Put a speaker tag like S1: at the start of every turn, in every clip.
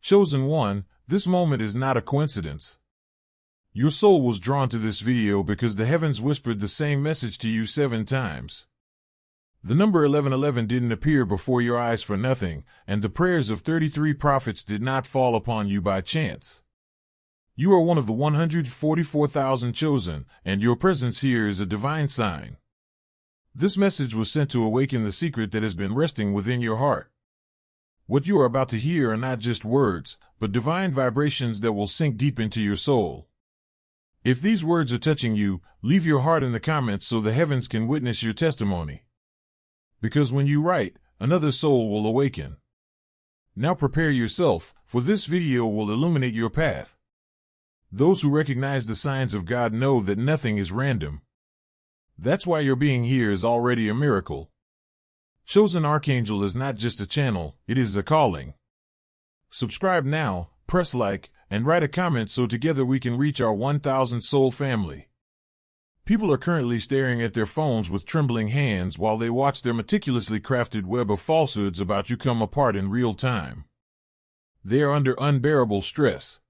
S1: Chosen one, this moment is not a coincidence. Your soul was drawn to this video because the heavens whispered the same message to you 7 times. The number 1111 didn't appear before your eyes for nothing, and the prayers of 33 prophets did not fall upon you by chance. You are one of the 144,000 chosen, and your presence here is a divine sign. This message was sent to awaken the secret that has been resting within your heart. What you are about to hear are not just words, but divine vibrations that will sink deep into your soul. If these words are touching you, leave your heart in the comments so the heavens can witness your testimony. Because when you write, another soul will awaken. Now prepare yourself, for this video will illuminate your path. Those who recognize the signs of God know that nothing is random. That's why your being here is already a miracle. Chosen Archangel is not just a channel, it is a calling. Subscribe now, press like, and write a comment so together we can reach our 1,000 soul family. People are currently staring at their phones with trembling hands while they watch their meticulously crafted web of falsehoods about you come apart in real time. They are under unbearable stress.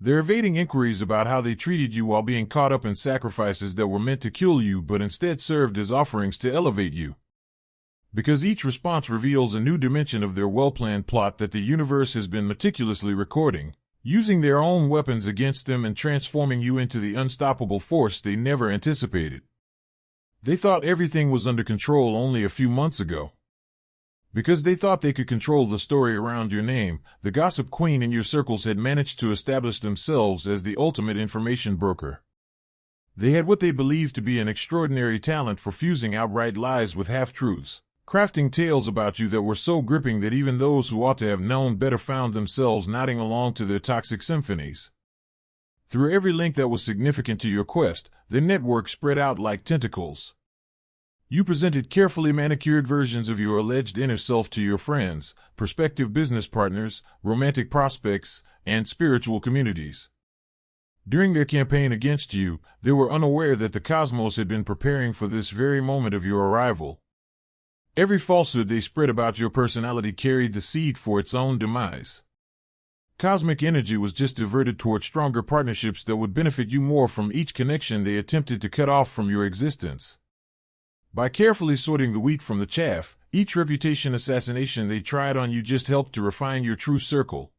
S1: They're evading inquiries about how they treated you while being caught up in sacrifices that were meant to kill you but instead served as offerings to elevate you. Because each response reveals a new dimension of their well-planned plot that the universe has been meticulously recording, using their own weapons against them and transforming you into the unstoppable force they never anticipated. They thought everything was under control only a few months ago. Because they thought they could control the story around your name, the gossip queen in your circles had managed to establish themselves as the ultimate information broker. They had what they believed to be an extraordinary talent for fusing outright lies with half-truths, crafting tales about you that were so gripping that even those who ought to have known better found themselves nodding along to their toxic symphonies. Through every link that was significant to your quest, their network spread out like tentacles. You presented carefully manicured versions of your alleged inner self to your friends, prospective business partners, romantic prospects, and spiritual communities. During their campaign against you, they were unaware that the cosmos had been preparing for this very moment of your arrival. Every falsehood they spread about your personality carried the seed for its own demise. Cosmic energy was just diverted toward stronger partnerships that would benefit you more from each connection they attempted to cut off from your existence. By carefully sorting the wheat from the chaff, each reputation assassination they tried on you just helped to refine your true circle.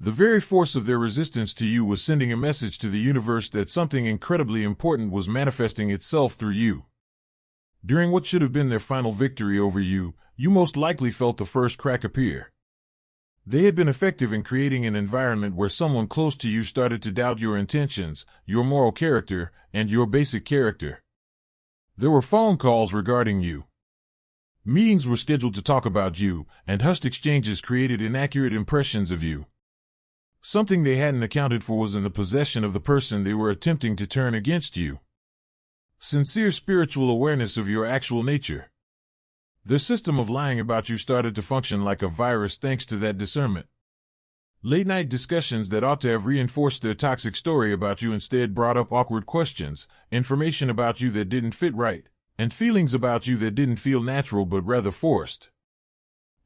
S1: The very force of their resistance to you was sending a message to the universe that something incredibly important was manifesting itself through you. During what should have been their final victory over you, you most likely felt the first crack appear. They had been effective in creating an environment where someone close to you started to doubt your intentions, your moral character, and your basic character. There were phone calls regarding you. Meetings were scheduled to talk about you, and hushed exchanges created inaccurate impressions of you. Something they hadn't accounted for was in the possession of the person they were attempting to turn against you. Sincere spiritual awareness of your actual nature. Their system of lying about you started to function like a virus thanks to that discernment. Late-night discussions that ought to have reinforced their toxic story about you instead brought up awkward questions, information about you that didn't fit right, and feelings about you that didn't feel natural but rather forced.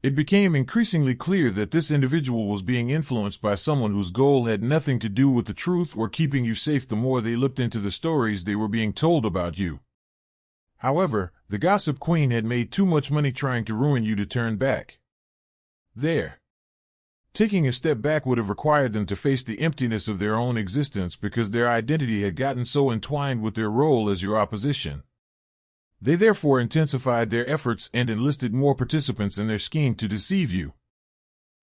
S1: It became increasingly clear that this individual was being influenced by someone whose goal had nothing to do with the truth or keeping you safe the more they looked into the stories they were being told about you. However, the gossip queen had made too much money trying to ruin you to turn back. Taking a step back would have required them to face the emptiness of their own existence because their identity had gotten so entwined with their role as your opposition. They therefore intensified their efforts and enlisted more participants in their scheme to deceive you.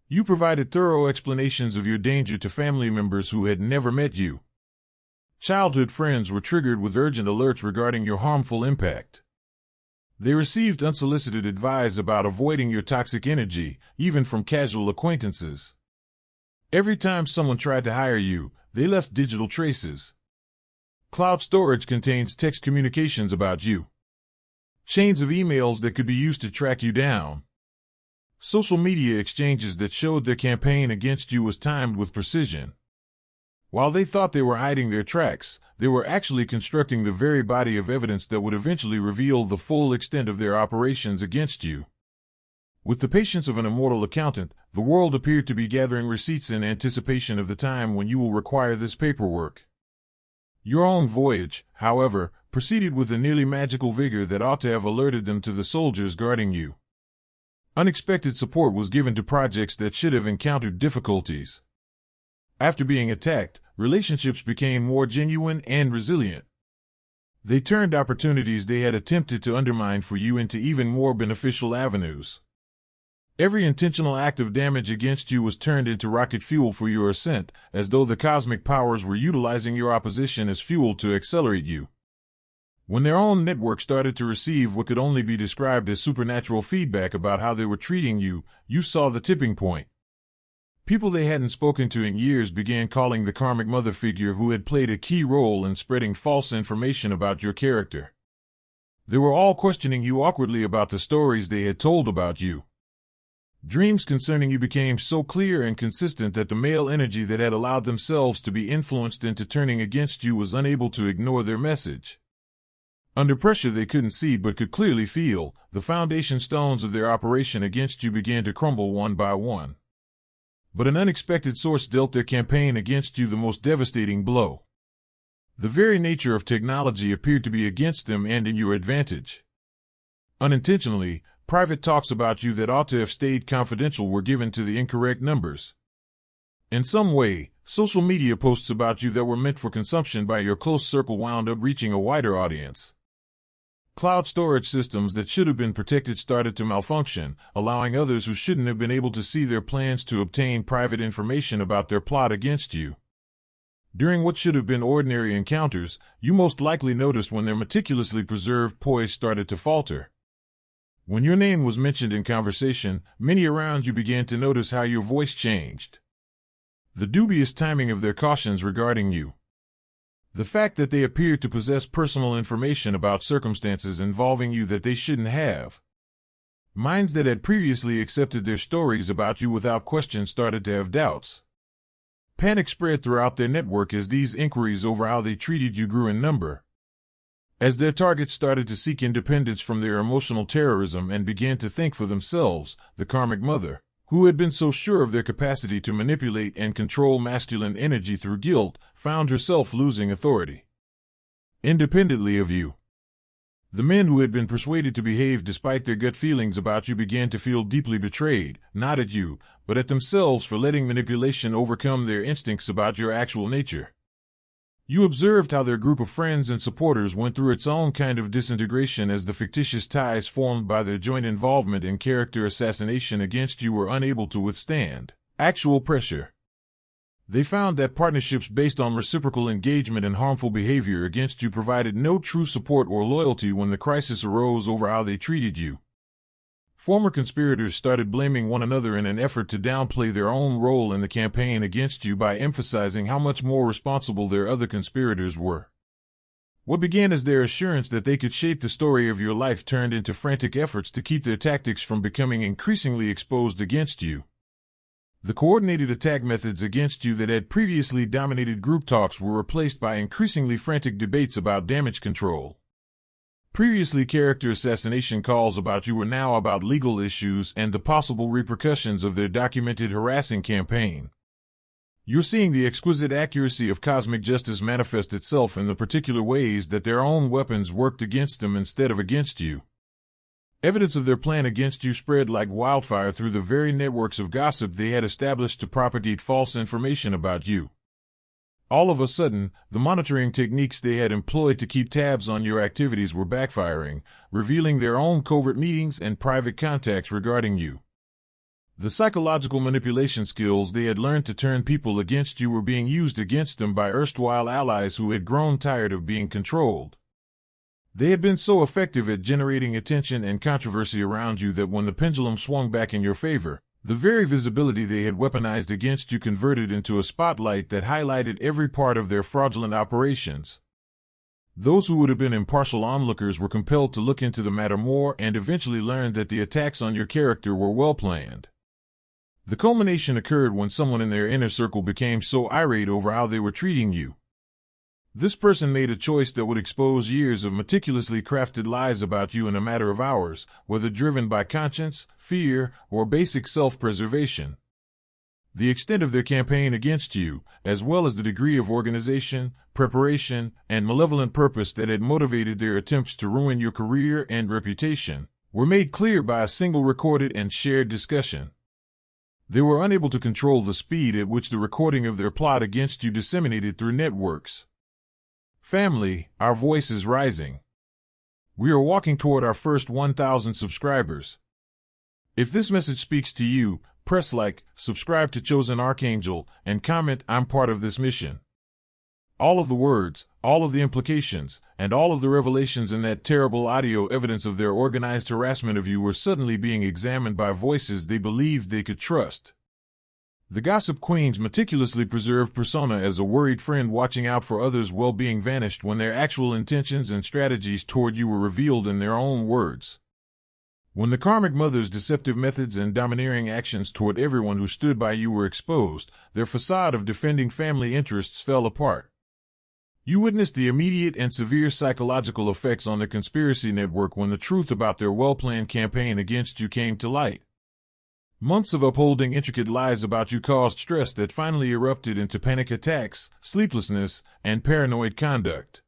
S1: You provided thorough explanations of your danger to family members who had never met you. Childhood friends were triggered with urgent alerts regarding your harmful impact. They received unsolicited advice about avoiding your toxic energy, even from casual acquaintances. Every time someone tried to hire you, they left digital traces. Cloud storage contains text communications about you. Chains of emails that could be used to track you down. Social media exchanges that showed their campaign against you was timed with precision. While they thought they were hiding their tracks, they were actually constructing the very body of evidence that would eventually reveal the full extent of their operations against you. With the patience of an immortal accountant, the world appeared to be gathering receipts in anticipation of the time when you will require this paperwork. Your own voyage, however, proceeded with a nearly magical vigor that ought to have alerted them to the soldiers guarding you. Unexpected support was given to projects that should have encountered difficulties. After being attacked, relationships became more genuine and resilient. They turned opportunities they had attempted to undermine for you into even more beneficial avenues. Every intentional act of damage against you was turned into rocket fuel for your ascent, as though the cosmic powers were utilizing your opposition as fuel to accelerate you. When their own network started to receive what could only be described as supernatural feedback about how they were treating you, you saw the tipping point. People they hadn't spoken to in years began calling the karmic mother figure who had played a key role in spreading false information about your character. They were all questioning you awkwardly about the stories they had told about you. Dreams concerning you became so clear and consistent that the male energy that had allowed themselves to be influenced into turning against you was unable to ignore their message. Under pressure they couldn't see but could clearly feel, the foundation stones of their operation against you began to crumble one by one. But an unexpected source dealt their campaign against you the most devastating blow. The very nature of technology appeared to be against them and in your advantage. Unintentionally, private talks about you that ought to have stayed confidential were given to the incorrect numbers. In some way, social media posts about you that were meant for consumption by your close circle wound up reaching a wider audience. Cloud storage systems that should have been protected started to malfunction, allowing others who shouldn't have been able to see their plans to obtain private information about their plot against you. During what should have been ordinary encounters, you most likely noticed when their meticulously preserved poise started to falter. When your name was mentioned in conversation, many around you began to notice how your voice changed. The dubious timing of their cautions regarding you. The fact that they appeared to possess personal information about circumstances involving you that they shouldn't have. Minds that had previously accepted their stories about you without question started to have doubts. Panic spread throughout their network as these inquiries over how they treated you grew in number. As their targets started to seek independence from their emotional terrorism and began to think for themselves, the karmic mother, who had been so sure of their capacity to manipulate and control masculine energy through guilt, found herself losing authority. Independently of you. The men who had been persuaded to behave despite their gut feelings about you began to feel deeply betrayed, not at you, but at themselves for letting manipulation overcome their instincts about your actual nature. You observed how their group of friends and supporters went through its own kind of disintegration as the fictitious ties formed by their joint involvement in character assassination against you were unable to withstand actual pressure. They found that partnerships based on reciprocal engagement and harmful behavior against you provided no true support or loyalty when the crisis arose over how they treated you. Former conspirators started blaming one another in an effort to downplay their own role in the campaign against you by emphasizing how much more responsible their other conspirators were. What began as their assurance that they could shape the story of your life turned into frantic efforts to keep their tactics from becoming increasingly exposed against you. The coordinated attack methods against you that had previously dominated group talks were replaced by increasingly frantic debates about damage control. Previously character assassination calls about you were now about legal issues and the possible repercussions of their documented harassing campaign. You're seeing the exquisite accuracy of cosmic justice manifest itself in the particular ways that their own weapons worked against them instead of against you. Evidence of their plan against you spread like wildfire through the very networks of gossip they had established to propagate false information about you. All of a sudden, the monitoring techniques they had employed to keep tabs on your activities were backfiring, revealing their own covert meetings and private contacts regarding you. The psychological manipulation skills they had learned to turn people against you were being used against them by erstwhile allies who had grown tired of being controlled. They had been so effective at generating attention and controversy around you that when the pendulum swung back in your favor, the very visibility they had weaponized against you converted into a spotlight that highlighted every part of their fraudulent operations. Those who would have been impartial onlookers were compelled to look into the matter more and eventually learned that the attacks on your character were well planned. The culmination occurred when someone in their inner circle became so irate over how they were treating you. This person made a choice that would expose years of meticulously crafted lies about you in a matter of hours, whether driven by conscience, fear, or basic self-preservation. The extent of their campaign against you, as well as the degree of organization, preparation, and malevolent purpose that had motivated their attempts to ruin your career and reputation, were made clear by a single recorded and shared discussion. They were unable to control the speed at which the recording of their plot against you disseminated through networks. Family, our voice is rising. We are walking toward our first 1,000 subscribers. If this message speaks to you, press like, subscribe to Chosen Archangel, and comment, "I'm part of this mission." All of the words, all of the implications, and all of the revelations in that terrible audio evidence of their organized harassment of you were suddenly being examined by voices they believed they could trust. The gossip queen's meticulously preserved persona as a worried friend watching out for others' well-being vanished when their actual intentions and strategies toward you were revealed in their own words. When the karmic mother's deceptive methods and domineering actions toward everyone who stood by you were exposed, their facade of defending family interests fell apart. You witnessed the immediate and severe psychological effects on the conspiracy network when the truth about their well-planned campaign against you came to light. Months of upholding intricate lies about you caused stress that finally erupted into panic attacks, sleeplessness, and paranoid conduct.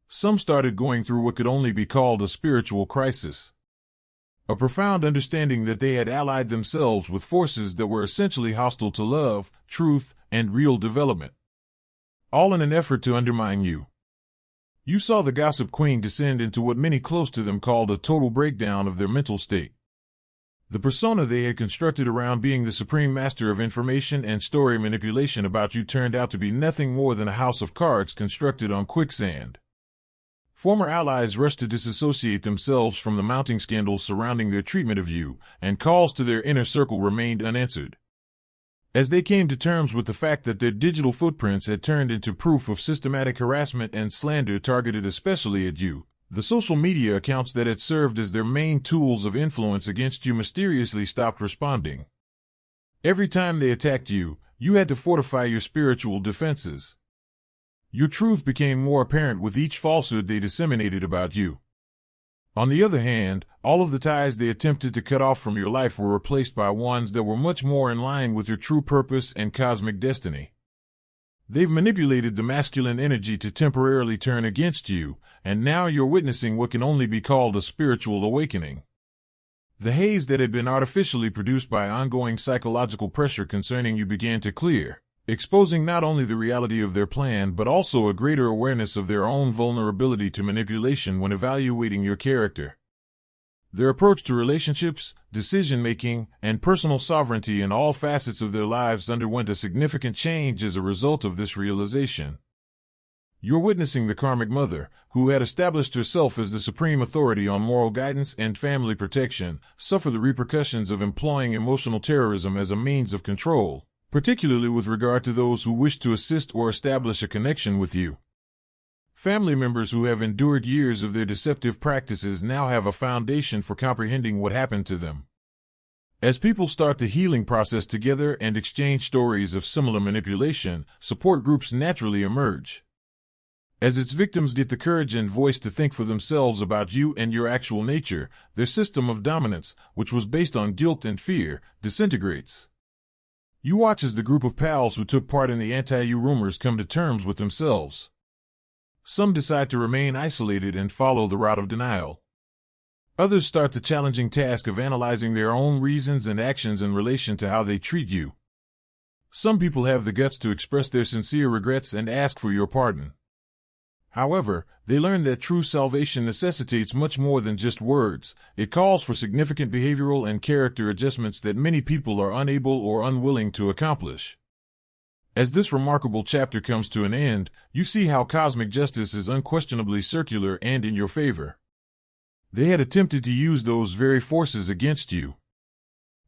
S1: Some started going through what could only be called a spiritual crisis. A profound understanding that they had allied themselves with forces that were essentially hostile to love, truth, and real development. All in an effort to undermine you. You saw the gossip queen descend into what many close to them called a total breakdown of their mental state. The persona they had constructed around being the supreme master of information and story manipulation about you turned out to be nothing more than a house of cards constructed on quicksand. Former allies rushed to disassociate themselves from the mounting scandals surrounding their treatment of you, and calls to their inner circle remained unanswered. As they came to terms with the fact that their digital footprints had turned into proof of systematic harassment and slander targeted especially at you, the social media accounts that had served as their main tools of influence against you mysteriously stopped responding. Every time they attacked you, you had to fortify your spiritual defenses. Your truth became more apparent with each falsehood they disseminated about you. On the other hand, all of the ties they attempted to cut off from your life were replaced by ones that were much more in line with your true purpose and cosmic destiny. They've manipulated the masculine energy to temporarily turn against you, and now you're witnessing what can only be called a spiritual awakening. The haze that had been artificially produced by ongoing psychological pressure concerning you began to clear, exposing not only the reality of their plan but also a greater awareness of their own vulnerability to manipulation when evaluating your character. Their approach to relationships, decision-making, and personal sovereignty in all facets of their lives underwent a significant change as a result of this realization. You're witnessing the karmic mother, who had established herself as the supreme authority on moral guidance and family protection, suffer the repercussions of employing emotional terrorism as a means of control, particularly with regard to those who wish to assist or establish a connection with you. Family members who have endured years of their deceptive practices now have a foundation for comprehending what happened to them. As people start the healing process together and exchange stories of similar manipulation, support groups naturally emerge. As its victims get the courage and voice to think for themselves about you and your actual nature, their system of dominance, which was based on guilt and fear, disintegrates. You watch as the group of pals who took part in the anti-you rumors come to terms with themselves. Some decide to remain isolated and follow the route of denial. Others start the challenging task of analyzing their own reasons and actions in relation to how they treat you. Some people have the guts to express their sincere regrets and ask for your pardon. However, they learn that true salvation necessitates much more than just words. It calls for significant behavioral and character adjustments that many people are unable or unwilling to accomplish. As this remarkable chapter comes to an end, you see how cosmic justice is unquestionably circular and in your favor. They had attempted to use those very forces against you.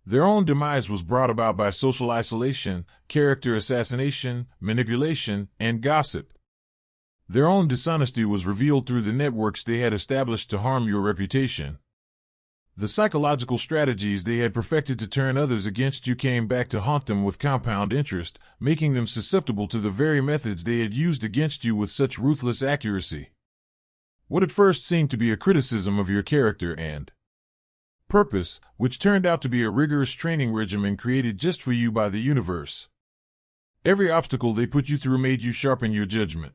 S1: Their own demise was brought about by social isolation, character assassination, manipulation, and gossip. Their own dishonesty was revealed through the networks they had established to harm your reputation. The psychological strategies they had perfected to turn others against you came back to haunt them with compound interest, making them susceptible to the very methods they had used against you with such ruthless accuracy. What at first seemed to be a criticism of your character and purpose, which turned out to be a rigorous training regimen created just for you by the universe. Every obstacle they put you through made you sharpen your judgment.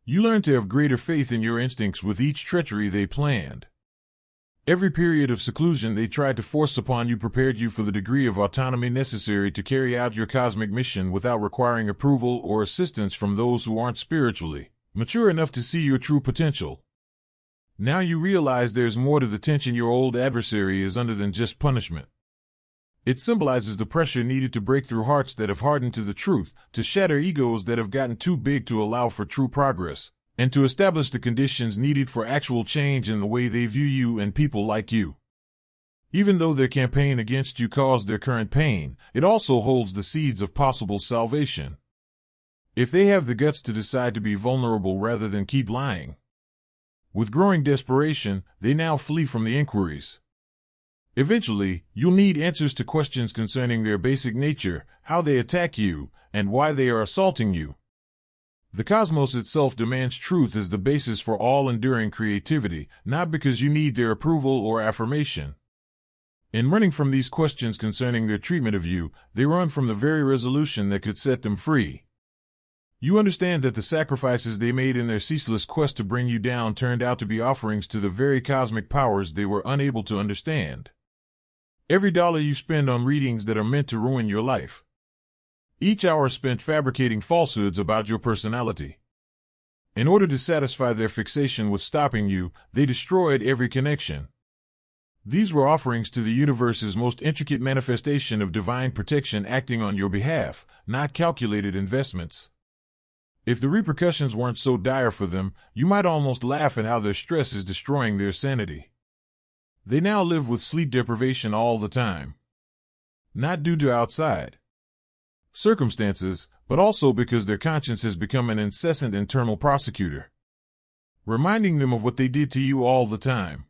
S1: You learned to have greater faith in your instincts with each treachery they planned. Every period of seclusion they tried to force upon you prepared you for the degree of autonomy necessary to carry out your cosmic mission without requiring approval or assistance from those who aren't spiritually mature enough to see your true potential. Now you realize there's more to the tension your old adversary is under than just punishment. It symbolizes the pressure needed to break through hearts that have hardened to the truth, to shatter egos that have gotten too big to allow for true progress, and to establish the conditions needed for actual change in the way they view you and people like you. Even though their campaign against you caused their current pain, it also holds the seeds of possible salvation. If they have the guts to decide to be vulnerable rather than keep lying. With growing desperation, they now flee from the inquiries. Eventually, you'll need answers to questions concerning their basic nature, how they attack you, and why they are assaulting you. The cosmos itself demands truth as the basis for all enduring creativity, not because you need their approval or affirmation. In running from these questions concerning their treatment of you, they run from the very resolution that could set them free. You understand that the sacrifices they made in their ceaseless quest to bring you down turned out to be offerings to the very cosmic powers they were unable to understand. Every dollar you spend on readings that are meant to ruin your life. Each hour spent fabricating falsehoods about your personality. In order to satisfy their fixation with stopping you, they destroyed every connection. These were offerings to the universe's most intricate manifestation of divine protection acting on your behalf, not calculated investments. If the repercussions weren't so dire for them, you might almost laugh at how their stress is destroying their sanity. They now live with sleep deprivation all the time. Not due to outside circumstances, but also because their conscience has become an incessant internal prosecutor, reminding them of what they did to you all the time.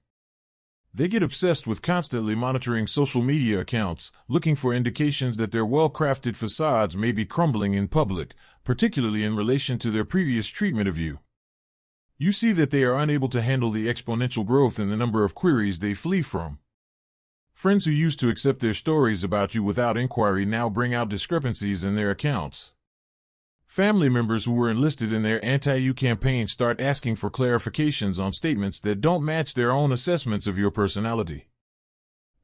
S1: They get obsessed with constantly monitoring social media accounts, looking for indications that their well-crafted facades may be crumbling in public, particularly in relation to their previous treatment of you. You see that they are unable to handle the exponential growth in the number of queries they flee from. Friends who used to accept their stories about you without inquiry now bring out discrepancies in their accounts. Family members who were enlisted in their anti-you campaign start asking for clarifications on statements that don't match their own assessments of your personality.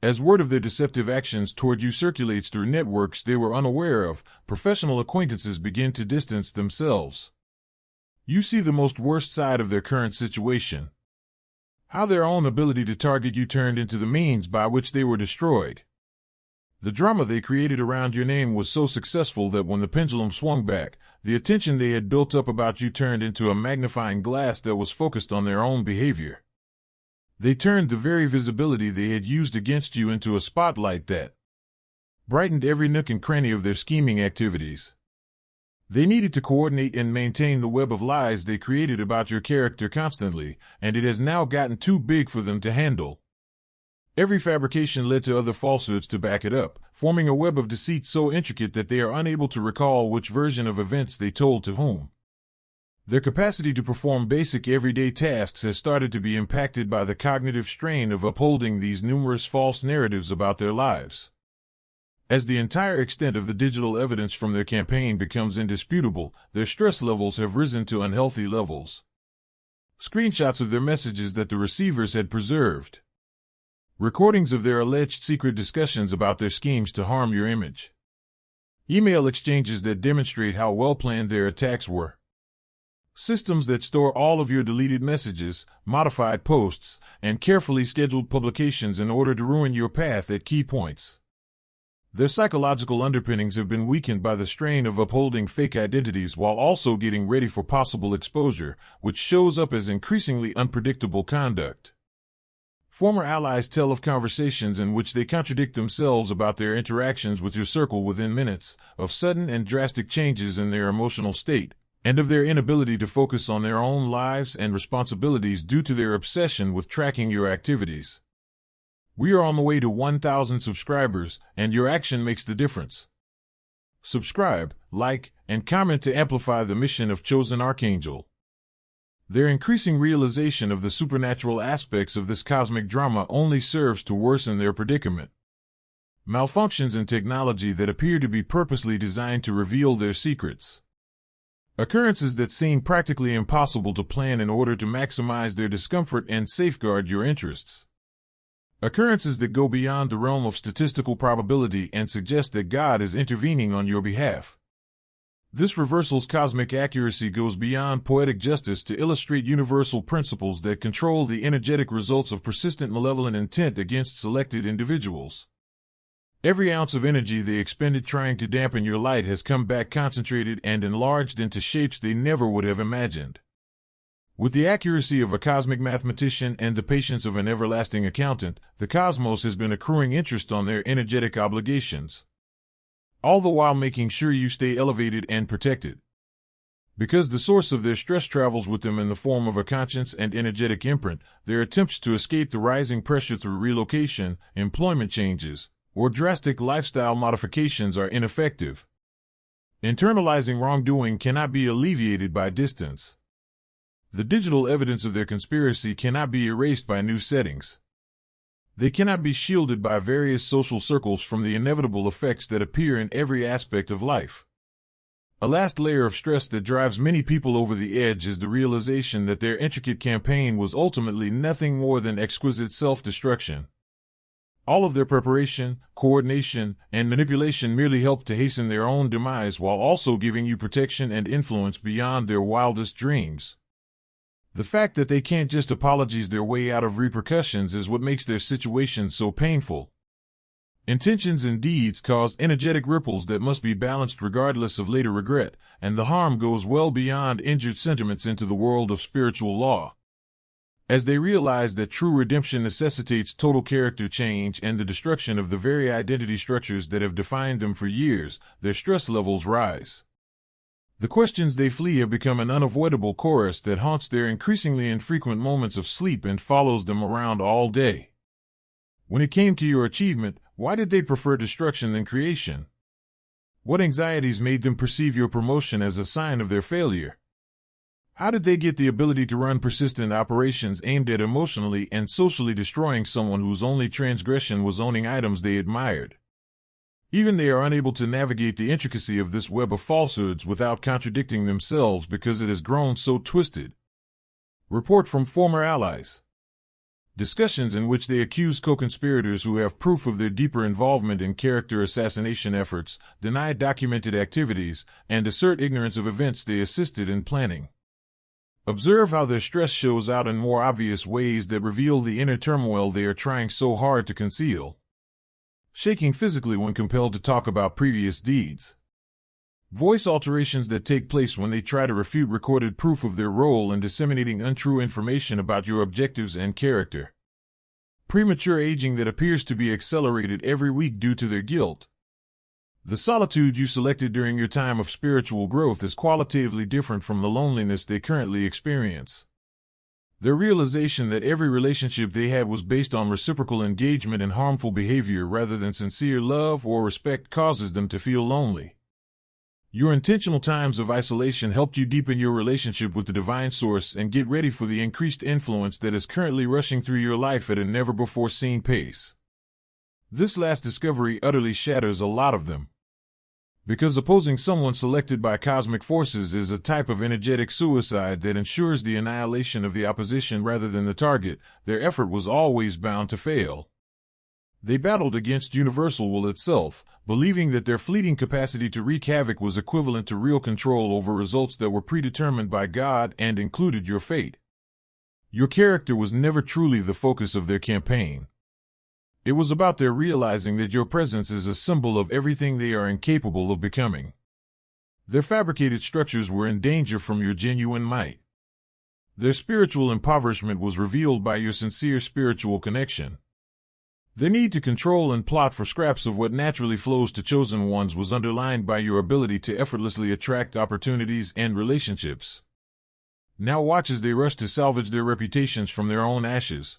S1: As word of their deceptive actions toward you circulates through networks they were unaware of, professional acquaintances begin to distance themselves. You see the most worst side of their current situation. How their own ability to target you turned into the means by which they were destroyed. The drama they created around your name was so successful that when the pendulum swung back, the attention they had built up about you turned into a magnifying glass that was focused on their own behavior. They turned the very visibility they had used against you into a spotlight that brightened every nook and cranny of their scheming activities. They needed to coordinate and maintain the web of lies they created about your character constantly, and it has now gotten too big for them to handle. Every fabrication led to other falsehoods to back it up, forming a web of deceit so intricate that they are unable to recall which version of events they told to whom. Their capacity to perform basic everyday tasks has started to be impacted by the cognitive strain of upholding these numerous false narratives about their lives. As the entire extent of the digital evidence from their campaign becomes indisputable, their stress levels have risen to unhealthy levels. Screenshots of their messages that the receivers had preserved. Recordings of their alleged secret discussions about their schemes to harm your image. Email exchanges that demonstrate how well-planned their attacks were. Systems that store all of your deleted messages, modified posts, and carefully scheduled publications in order to ruin your path at key points. Their psychological underpinnings have been weakened by the strain of upholding fake identities while also getting ready for possible exposure, which shows up as increasingly unpredictable conduct. Former allies tell of conversations in which they contradict themselves about their interactions with your circle within minutes, of sudden and drastic changes in their emotional state, and of their inability to focus on their own lives and responsibilities due to their obsession with tracking your activities. We are on the way to 1,000 subscribers, and your action makes the difference. Subscribe, like, and comment to amplify the mission of Chosen Archangel. Their increasing realization of the supernatural aspects of this cosmic drama only serves to worsen their predicament. Malfunctions in technology that appear to be purposely designed to reveal their secrets. Occurrences that seem practically impossible to plan in order to maximize their discomfort and safeguard your interests. Occurrences that go beyond the realm of statistical probability and suggest that God is intervening on your behalf. This reversal's cosmic accuracy goes beyond poetic justice to illustrate universal principles that control the energetic results of persistent malevolent intent against selected individuals. Every ounce of energy they expended trying to dampen your light has come back concentrated and enlarged into shapes they never would have imagined. With the accuracy of a cosmic mathematician and the patience of an everlasting accountant, the cosmos has been accruing interest on their energetic obligations, all the while making sure you stay elevated and protected. Because the source of their stress travels with them in the form of a conscience and energetic imprint, their attempts to escape the rising pressure through relocation, employment changes, or drastic lifestyle modifications are ineffective. Internalizing wrongdoing cannot be alleviated by distance. The digital evidence of their conspiracy cannot be erased by new settings. They cannot be shielded by various social circles from the inevitable effects that appear in every aspect of life. A last layer of stress that drives many people over the edge is the realization that their intricate campaign was ultimately nothing more than exquisite self-destruction. All of their preparation, coordination, and manipulation merely helped to hasten their own demise while also giving you protection and influence beyond their wildest dreams. The fact that they can't just apologize their way out of repercussions is what makes their situation so painful. Intentions and deeds cause energetic ripples that must be balanced regardless of later regret, and the harm goes well beyond injured sentiments into the world of spiritual law. As they realize that true redemption necessitates total character change and the destruction of the very identity structures that have defined them for years, their stress levels rise. The questions they flee have become an unavoidable chorus that haunts their increasingly infrequent moments of sleep and follows them around all day. When it came to your achievement, why did they prefer destruction than creation? What anxieties made them perceive your promotion as a sign of their failure? How did they get the ability to run persistent operations aimed at emotionally and socially destroying someone whose only transgression was owning items they admired? Even they are unable to navigate the intricacy of this web of falsehoods without contradicting themselves because it has grown so twisted. Report from former allies. Discussions in which they accuse co-conspirators who have proof of their deeper involvement in character assassination efforts, deny documented activities, and assert ignorance of events they assisted in planning. Observe how their stress shows out in more obvious ways that reveal the inner turmoil they are trying so hard to conceal. Shaking physically when compelled to talk about previous deeds. Voice alterations that take place when they try to refute recorded proof of their role in disseminating untrue information about your objectives and character. Premature aging that appears to be accelerated every week due to their guilt. The solitude you selected during your time of spiritual growth is qualitatively different from the loneliness they currently experience. Their realization that every relationship they had was based on reciprocal engagement and harmful behavior rather than sincere love or respect causes them to feel lonely. Your intentional times of isolation helped you deepen your relationship with the divine source and get ready for the increased influence that is currently rushing through your life at a never-before-seen pace. This last discovery utterly shatters a lot of them. Because opposing someone selected by cosmic forces is a type of energetic suicide that ensures the annihilation of the opposition rather than the target, their effort was always bound to fail. They battled against universal will itself, believing that their fleeting capacity to wreak havoc was equivalent to real control over results that were predetermined by God and included your fate. Your character was never truly the focus of their campaign. It was about their realizing that your presence is a symbol of everything they are incapable of becoming. Their fabricated structures were in danger from your genuine might. Their spiritual impoverishment was revealed by your sincere spiritual connection. Their need to control and plot for scraps of what naturally flows to chosen ones was underlined by your ability to effortlessly attract opportunities and relationships. Now watch as they rush to salvage their reputations from their own ashes.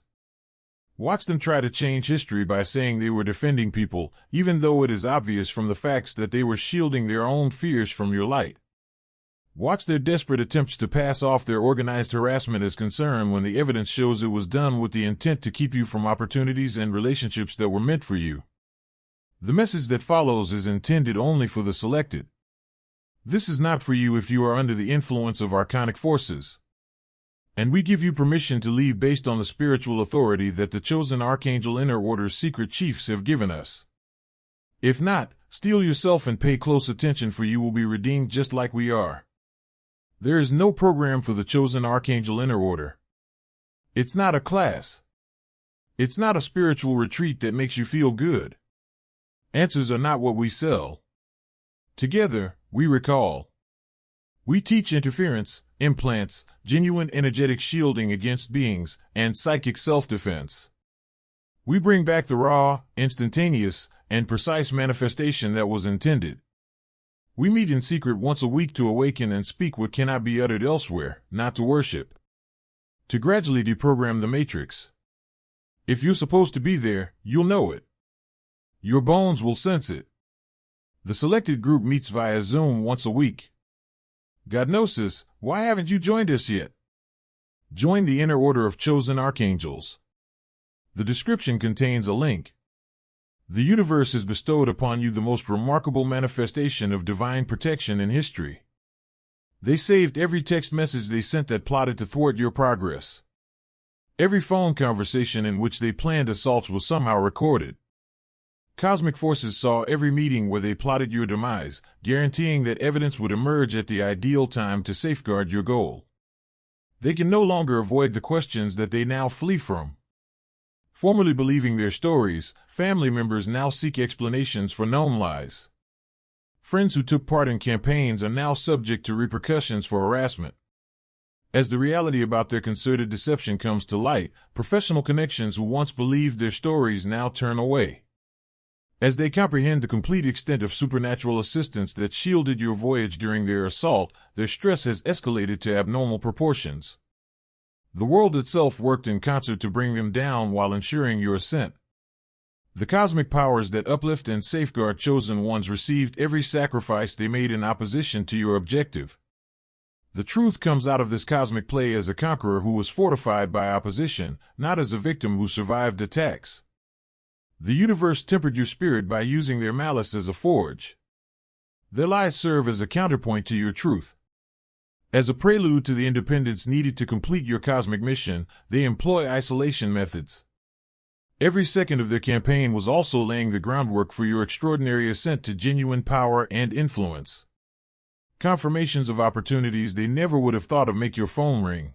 S1: Watch them try to change history by saying they were defending people, even though it is obvious from the facts that they were shielding their own fears from your light. Watch their desperate attempts to pass off their organized harassment as concern when the evidence shows it was done with the intent to keep you from opportunities and relationships that were meant for you. The message that follows is intended only for the selected. This is not for you if you are under the influence of archonic forces. And we give you permission to leave based on the spiritual authority that the chosen Archangel Inner Order's secret chiefs have given us. If not, steel yourself and pay close attention, for you will be redeemed just like we are. There is no program for the chosen Archangel Inner Order. It's not a class. It's not a spiritual retreat that makes you feel good. Answers are not what we sell. Together, we recall. We teach interference, implants, genuine energetic shielding against beings, and psychic self-defense. We bring back the raw, instantaneous, and precise manifestation that was intended. We meet in secret once a week to awaken and speak what cannot be uttered elsewhere, not to worship. To gradually deprogram the matrix. If you're supposed to be there, you'll know it. Your bones will sense it. The selected group meets via Zoom once a week. Godnosis, why haven't you joined us yet? Join the Inner Order of Chosen Archangels. The description contains a link. The universe has bestowed upon you the most remarkable manifestation of divine protection in history. They saved every text message they sent that plotted to thwart your progress. Every phone conversation in which they planned assaults was somehow recorded. Cosmic forces saw every meeting where they plotted your demise, guaranteeing that evidence would emerge at the ideal time to safeguard your goal. They can no longer avoid the questions that they now flee from. Formerly believing their stories, family members now seek explanations for known lies. Friends who took part in campaigns are now subject to repercussions for harassment. As the reality about their concerted deception comes to light, professional connections who once believed their stories now turn away. As they comprehend the complete extent of supernatural assistance that shielded your voyage during their assault, their stress has escalated to abnormal proportions. The world itself worked in concert to bring them down while ensuring your ascent. The cosmic powers that uplift and safeguard chosen ones received every sacrifice they made in opposition to your objective. The truth comes out of this cosmic play as a conqueror who was fortified by opposition, not as a victim who survived attacks. The universe tempered your spirit by using their malice as a forge. Their lies serve as a counterpoint to your truth. As a prelude to the independence needed to complete your cosmic mission, they employ isolation methods. Every second of their campaign was also laying the groundwork for your extraordinary ascent to genuine power and influence. Confirmations of opportunities they never would have thought of make your phone ring.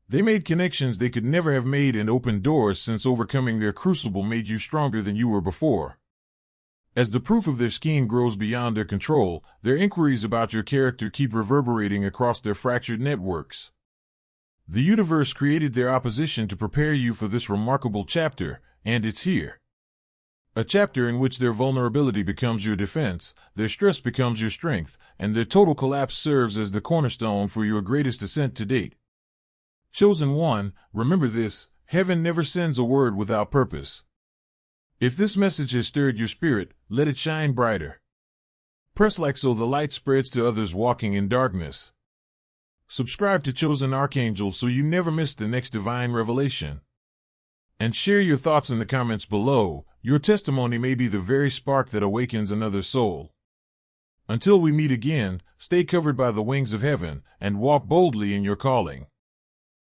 S1: They made connections they could never have made and opened doors since overcoming their crucible made you stronger than you were before. As the proof of their scheme grows beyond their control, their inquiries about your character keep reverberating across their fractured networks. The universe created their opposition to prepare you for this remarkable chapter, and it's here. A chapter in which their vulnerability becomes your defense, their stress becomes your strength, and their total collapse serves as the cornerstone for your greatest ascent to date. Chosen one, remember this: heaven never sends a word without purpose. If this message has stirred your spirit, let it shine brighter. Press like so the light spreads to others walking in darkness. Subscribe to Chosen Archangel so you never miss the next divine revelation. And share your thoughts in the comments below. Your testimony may be the very spark that awakens another soul. Until we meet again, stay covered by the wings of heaven and walk boldly in your calling.